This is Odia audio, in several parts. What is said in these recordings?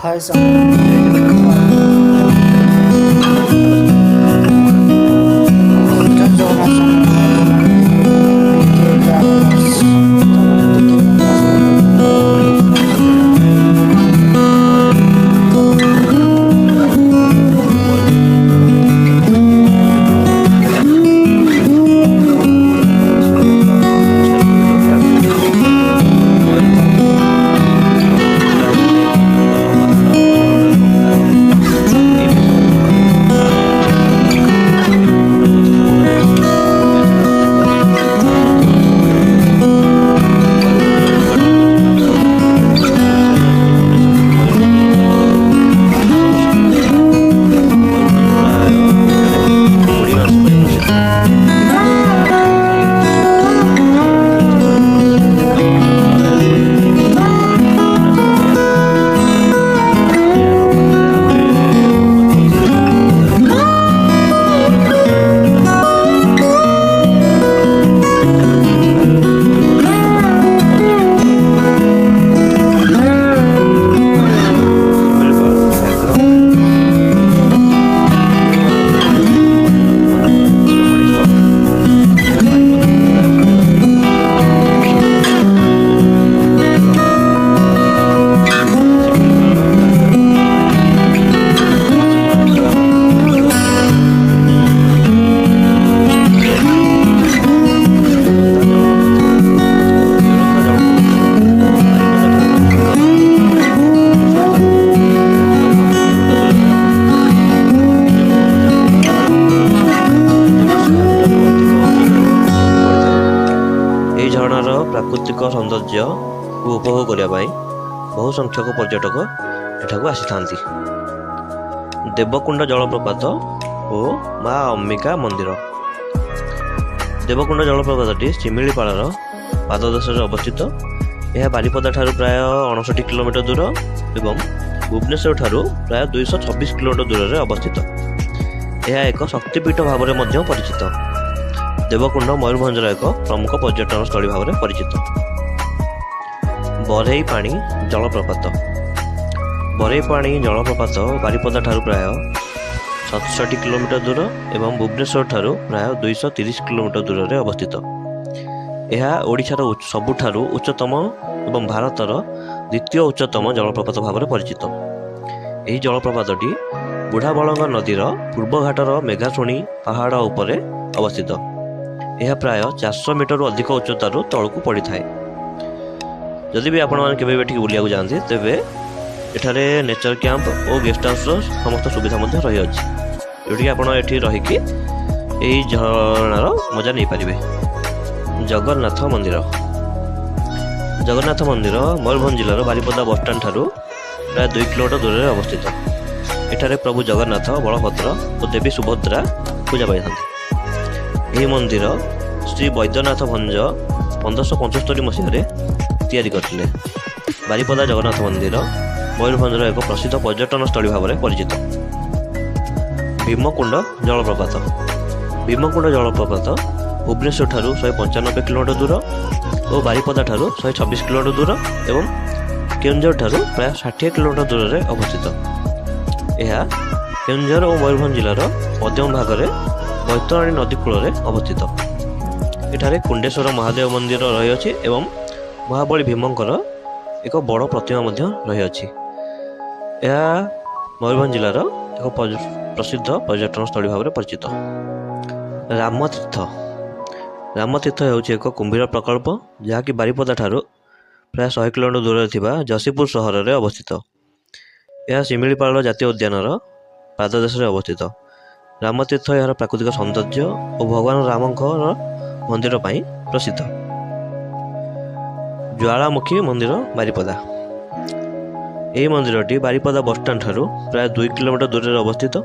हाय सब प्राकृतिक सौंदर्य को उपभोग करने बहु संख्यक पर्यटक एठाକୁ ଆସିଥାନ୍ତି। देवकुंड जलप्रपात और माँ अंबिका मंदिर। देवकुंड जलप्रपातटी शिमिलीपाଳର पाददेशରେ अवस्थित। यह बारिपदा ठारू प्राय 59 किलोमीटर दूर एवं भुवनेश्वर ठारू प्राय 226 किलोमीटर दूर में अवस्थित। यह एक शक्तिपीठ भाव में परिचित। देवकुंड मयूरभंजर एक प्रमुख पर्यटन स्थली भाव में परिचित। बरेई पानी जलप्रपात। बरेई पानी जलप्रपात बारिपदा ठारू प्राय 67 किलोमीटर दूर एवं भुवनेश्वर ठारू प्राय 230 किलोमीटर दूर में अवस्थित। यह ओडिशार सबुठारू उच्चतम एवं भारतर द्वितीय उच्चतम जलप्रपात भाव में परिचित। यह जलप्रपातटी बुढ़ाबलंगा नदीर पूर्व घाटर मेघाशुणी पहाड़ उपरे अवस्थित। यह प्राय 400 मीटर अधिक उच्चतार तलू पड़ी थाए। जदि भी आपण मैंने बुलिया जाती तेज एठारे नेचर कैंप और गेस्ट हाउस समस्त सुविधा रही अच्छी जोटि आप रहीकि यही झरणार मजा नहीं पारे। जगन्नाथ मंदिर। जगन्नाथ मंदिर मयूरभंज जिलार बारिपदा बसस्टाण्ड ठारू प्राय 2 किलोमीटर दूर में अवस्थित। एठारे प्रभु जगन्नाथ बलभद्र और देवी सुभद्रा पूजा पाई। यह मंदिर श्री वैद्यनाथ भंज 1575 मसीह तैयारी करथिले। बारिपदा जगन्नाथ मंदिर मयूरभंजर एक प्रसिद्ध पर्यटन स्थली भाव में परिचित। भीमकुंड जलप्रपात। भीमकुंड जलप्रपात भुवनेश्वर ठारू 195 किलोमीटर दूर और बारिपदा ठारू 126 किलोमीटर दूर एवं केउंझर ठारू प्राय 60 किलोमीटर दूर में अवस्थित। यह केउंझर और मयूरभंज जिलार मध्यम भाग में बैतरणी नदी कूल अवस्थित। एठारे कुंडेश्वर महादेव मंदिर रही अछि एवं महाबली भीमंकर एक बड़ प्रतिमा रही अछि। यह मयूरभंज जिलार एक प्रसिद्ध पर्यटन स्थली भाव में परिचित। रामतीर्थ। रामतीर्थ ହେଉଛି एक कुंभीर प्रकल्प जहाँकि बारिपदा ठारू प्राय 100 किलोमीटर दूर थिबा जसीपुर सहर में अवस्थित। यह शिमिलीपाଳ जातीय उद्यानर पाददेश अवस्थित। रामतीर्थ यार प्राकृतिक सौंदर्य और भगवान रामंकर मंदिर पाई प्रसिद्ध। ज्वालामुखी मंदिर बारिपदा। यह मंदिरटी बारिपदा बसस्टाण्ड ठारू प्राय 2 किलोमीटर दूर में अवस्थित।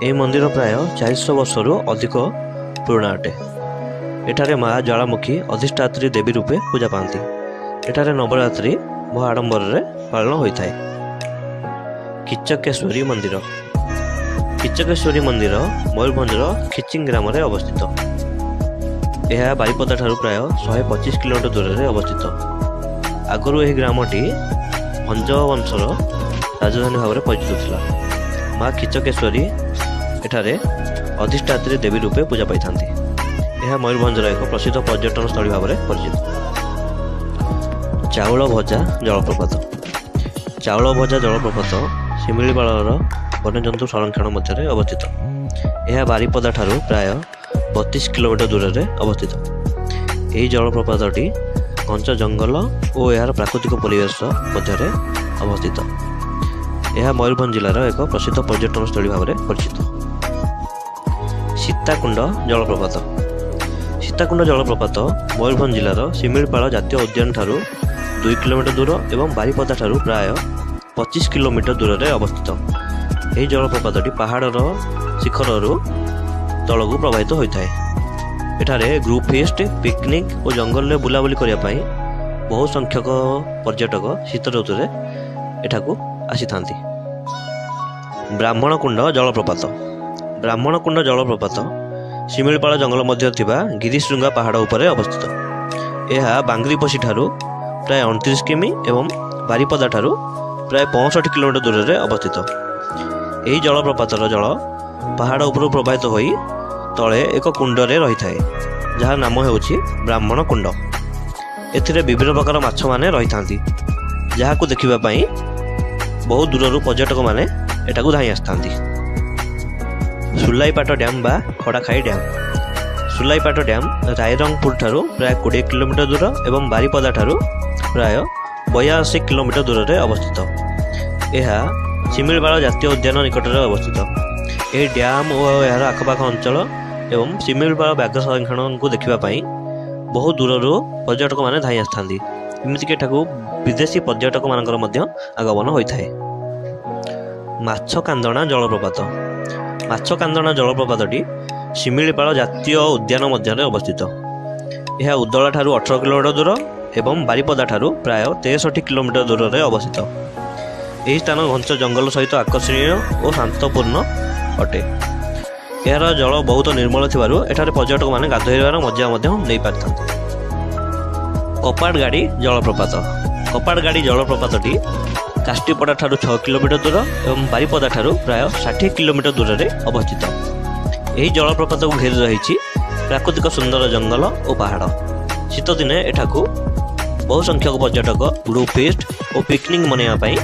यह मंदिर प्राय 400 वर्षर अधिक पुराना अटे। एठारे माँ ज्वालामुखी अधिष्ठात्री देवी रूपे पूजा पाती। एठारे नवरात्रि बहु आडंबर पालन होता है। किचकेश्वरी मंदिर। किचकेश्वरी मंदिर मयूरभंजर खिचिंग ग्राम में अवस्थित। यह बारिपदा ठारू प्राय 125 किलोमीटर दूर में अवस्थित। आगरू यह ग्रामटी भंज वंशर ରାଜଧାନୀ ଭାବରେ ପରିଚିତ ଥିଲା। ମା ଖିଚକେଶ୍ୱରୀ ଏଠାରେ ଅଧିଷ୍ଠାତ୍ରୀ ଦେବୀ ରୂପେ ପୂଜା ପାଇଥାନ୍ତି। ଏହା ମୟୂରଭଞ୍ଜର ଏକ ପ୍ରସିଦ୍ଧ ପର୍ଯ୍ୟଟନ ସ୍ଥଳୀ ଭାବରେ ପରିଚିତ। ଚାଉଳ ଭଜା ଜଳପ୍ରପାତ। ଚାଉଳ ଭଜା ଜଳପ୍ରପାତ ଶିମିଳିପାଳର ବନ୍ୟଜନ୍ତୁ ସଂରକ୍ଷଣ ମଧ୍ୟରେ ଅବସ୍ଥିତ। ଏହା ବାରିପଦା ଠାରୁ ପ୍ରାୟ 32 କିଲୋମିଟର ଦୂରରେ ଅବସ୍ଥିତ। ଏହି ଜଳପ୍ରପାତଟି ଘଞ୍ଚ ଜଙ୍ଗଲ ଓ ଏହାର ପ୍ରାକୃତିକ ପରିବେଶ ମଧ୍ୟରେ ଅବସ୍ଥିତ। ଏହା ମୟୂରଭଞ୍ଜ ଜିଲ୍ଲାର ଏକ ପ୍ରସିଦ୍ଧ ପର୍ଯ୍ୟଟନ ସ୍ଥଳୀ ଭାବରେ ପରିଚିତ। ସୀତାକୁଣ୍ଡ ଜଳପ୍ରପାତ। ସୀତାକୁଣ୍ଡ ଜଳପ୍ରପାତ ମୟୂରଭଞ୍ଜ ଜିଲ୍ଲାର ଶିମିଳିପାଳ ଜାତୀୟ ଉଦ୍ୟାନ ଠାରୁ 2 କିଲୋମିଟର ଦୂର ଏବଂ ବାରିପଦା ଠାରୁ ପ୍ରାୟ 25 କିଲୋମିଟର ଦୂରରେ ଅବସ୍ଥିତ। ଏହି ଜଳପ୍ରପାତଟି ପାହାଡ଼ର ଶିଖରରୁ ତଳକୁ ପ୍ରବାହିତ ହୋଇଥାଏ। ଏଠାରେ ଗ୍ରୁପ୍ ଫିଷ୍ଟ, ପିକନିକ୍ ଓ ଜଙ୍ଗଲରେ ବୁଲାବୁଲି କରିବା ପାଇଁ ବହୁ ସଂଖ୍ୟକ ପର୍ଯ୍ୟଟକ ଶୀତ ଋତୁରେ ଏଠାକୁ ଆସିଥାନ୍ତି। ବ୍ରାହ୍ମଣକୁଣ୍ଡ ଜଳପ୍ରପାତ। ବ୍ରାହ୍ମଣକୁଣ୍ଡ ଜଳପ୍ରପାତ ଶିମିଳିପାଳ ଜଙ୍ଗଲ ମଧ୍ୟରେ ଥିବା ଗିରିଶୃଙ୍ଗା ପାହାଡ଼ ଉପରେ ଅବସ୍ଥିତ। ଏହା ବାଙ୍ଗିରିପୋଷି ଠାରୁ ପ୍ରାୟ 29 କିମି ଏବଂ ବାରିପଦା ଠାରୁ ପ୍ରାୟ 65 କିଲୋମିଟର ଦୂରରେ ଅବସ୍ଥିତ। ଏହି ଜଳପ୍ରପାତର ଜଳ ପାହାଡ଼ ଉପରୁ ପ୍ରବାହିତ ହୋଇ ତଳେ ଏକ କୁଣ୍ଡରେ ରହିଥାଏ, ଯାହାର ନାମ ହେଉଛି ବ୍ରାହ୍ମଣ କୁଣ୍ଡ। ଏଥିରେ ବିଭିନ୍ନ ପ୍ରକାର ମାଛମାନେ ରହିଥାନ୍ତି, ଯାହାକୁ ଦେଖିବା ପାଇଁ ବହୁ ଦୂରରୁ ପର୍ଯ୍ୟଟକମାନେ ଏଠାକୁ ଧାଇଁ ଆସିଥାନ୍ତି। ସୁଲାଇପାଟ ଡ୍ୟାମ୍ ବା ଖଡ଼ାଖାଇ ଡ୍ୟାମ୍। ସୁଲାଇପାଟ ଡ୍ୟାମ୍ ରାଇରଙ୍ଗପୁର ଠାରୁ ପ୍ରାୟ 20 କିଲୋମିଟର ଦୂର ଏବଂ ବାରିପଦା ଠାରୁ ପ୍ରାୟ 82 କିଲୋମିଟର ଦୂରରେ ଅବସ୍ଥିତ। ଏହା ଶିମିଳିପାଳ ଜାତୀୟ ଉଦ୍ୟାନ ନିକଟରେ ଅବସ୍ଥିତ। ଏହି ଡ୍ୟାମ୍ ଓ ଏହାର ଆଖପାଖ ଅଞ୍ଚଳ ଏବଂ ଶିମିଳିପାଳ ବ୍ୟାଘ୍ର ସଂରକ୍ଷଣକୁ ଦେଖିବା ପାଇଁ ବହୁ ଦୂରରୁ ପର୍ଯ୍ୟଟକମାନେ ଧାଇଁ ଆସିଥାନ୍ତି। ଏମିତିକି ଏଠାକୁ ବିଦେଶୀ ପର୍ଯ୍ୟଟକମାନଙ୍କର ମଧ୍ୟ ଆଗମନ ହୋଇଥାଏ। ମାଛକାନ୍ଦଣା ଜଳପ୍ରପାତ। ମାଛକାନ୍ଦଣା ଜଳପ୍ରପାତଟି ଶିମିଳିପାଳ ଜାତୀୟ ଉଦ୍ୟାନ ମଧ୍ୟରେ ଅବସ୍ଥିତ। ଏହା ଉଦଳା ଠାରୁ 18 କିଲୋମିଟର ଦୂର ଏବଂ ବାରିପଦା ଠାରୁ ପ୍ରାୟ 63 କିଲୋମିଟର ଦୂରରେ ଅବସ୍ଥିତ। ଏହି ସ୍ଥାନ ଘଞ୍ଚ ଜଙ୍ଗଲ ସହିତ ଆକର୍ଷଣୀୟ ଓ ଶାନ୍ତପୂର୍ଣ୍ଣ ଅଟେ। ଏହାର ଜଳ ବହୁତ ନିର୍ମଳ ଥିବାରୁ ଏଠାରେ ପର୍ଯ୍ୟଟକମାନେ ଗାଧୋଇବାର ମଜା ମଧ୍ୟ ନେଇପାରିଥାନ୍ତି। କପାଟଗାଡ଼ି ଜଳପ୍ରପାତ। କପାଟଗାଡ଼ି ଜଳପ୍ରପାତଟି କାଷ୍ଟିପଡ଼ା ଠାରୁ 6 କିଲୋମିଟର ଦୂର ଏବଂ ବାରିପଦା ଠାରୁ ପ୍ରାୟ 60 କିଲୋମିଟର ଦୂରରେ ଅବସ୍ଥିତ। ଏହି ଜଳପ୍ରପାତକୁ ଘେରି ରହିଛି ପ୍ରାକୃତିକ ସୁନ୍ଦର ଜଙ୍ଗଲ ଓ ପାହାଡ଼। ଶୀତଦିନେ ଏଠାକୁ ବହୁ ସଂଖ୍ୟକ ପର୍ଯ୍ୟଟକ ଗ୍ରୁପ୍ ଫିଷ୍ଟ ଓ ପିକନିକ୍ ମନାଇବା ପାଇଁ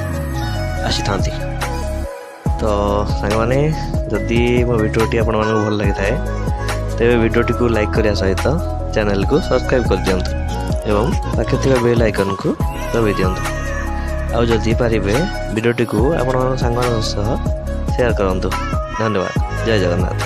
ଆସିଥାନ୍ତି। ତ ସାଙ୍ଗମାନେ, ଯଦି ମୋ ଭିଡ଼ିଓଟି ଆପଣମାନଙ୍କୁ ଭଲ ଲାଗିଥାଏ ତେବେ ଭିଡ଼ିଓଟିକୁ ଲାଇକ୍ କରିବା ସହିତ ଚ୍ୟାନେଲକୁ ସବସ୍କ୍ରାଇବ୍ କରିଦିଅନ୍ତୁ ଏବଂ ପାଖରେ ଥିବା ବେଲ୍ ଆଇକନ୍କୁ ଦବାଇ ଦିଅନ୍ତୁ। ଆଉ ଯଦି ପାରିବେ ଭିଡ଼ିଓଟିକୁ ଆପଣଙ୍କ ସାଙ୍ଗମାନଙ୍କ ସହ ସେୟାର କରନ୍ତୁ। ଧନ୍ୟବାଦ। ଜୟ ଜଗନ୍ନାଥ।